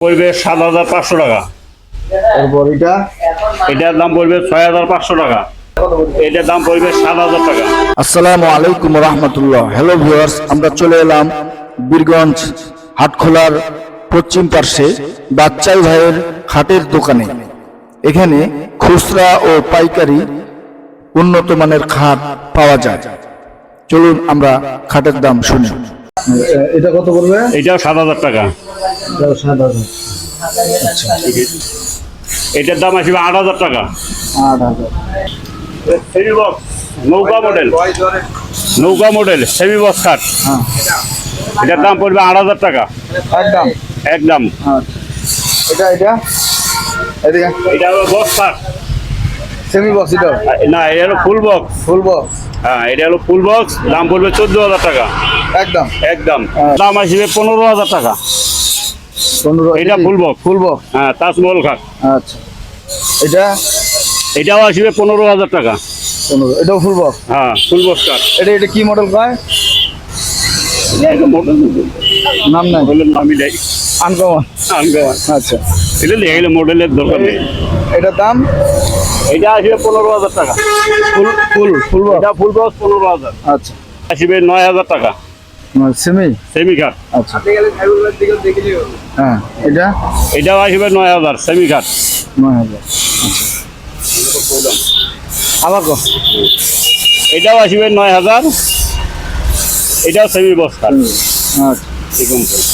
পড়বে ৭,৫০০ টাকা। এরপর এটার দাম পড়বে ৬,৫০০ টাকা। এটার দাম পড়বে ৭,০০০ টাকা। আসসালামু আলাইকুম রহমতুল্লাহ। হ্যালো ভিউয়ার্স, আমরা চলে এলাম বীরগঞ্জ হাটখোলার পশ্চিম পার্শ্বে বাচ্চাই ভাইয়ের খাটের দোকানে। এখানে খুচরা ও পাইকারি উন্নত মানের খাট পাওয়া যায়। চলুন আমরা খাটের দাম শুনি। এটা কত পড়বে? এটাও ৭,০০০ টাকা। ৭,০০০। এটার দাম আসবে ৮,০০০ টাকা। ৮,০০০। সেমি বক্স নৌকা মডেল সেমি বক্স খাট। হ্যাঁ, এটার দাম পড়বে ৮,০০০ টাকা একদম একদম। এটা এদিকে এটা হলো বক্স খাট। Semi box. এটা না, এটা হলো ফুল বক্স। Full box. হ্যাঁ, এটা হলো ফুল বক্স। দাম পড়বে ১৪,০০০ টাকা একদম একদম। দাম আসবে ১৫,০০০ টাকা। 15। এটা ফুল বক্স। Full box. হ্যাঁ, তাজমহল খাট। আচ্ছা, এটা এটাও আসবে ১৫,০০০ টাকা। 15। এটাও ফুল বক্স। হ্যাঁ, ফুল বক্স কাঠ। এটা কি মডেল কয়? নাম নাই, নামই নেই। আনকমন। আনকমন। আচ্ছা, এটা লেগে মডেলের দরকার নেই। এটার দাম? এটা আসবে ১৫,০০০ টাকা। Full box. এটা ফুল বক্স ১৫,০০০। আচ্ছা, আসবে ৯,০০০ টাকা। সেমি। সেমি কাঠ। আচ্ছা, হ্যাঁ, এটাও আসবে ৯,০০০ সেমি কাঠ। ৯,০০০। আবার কো? এটাও আসবে ৯,০০০। এটাও সেমি বক্স কাঠ। আচ্ছা, এরকম করে।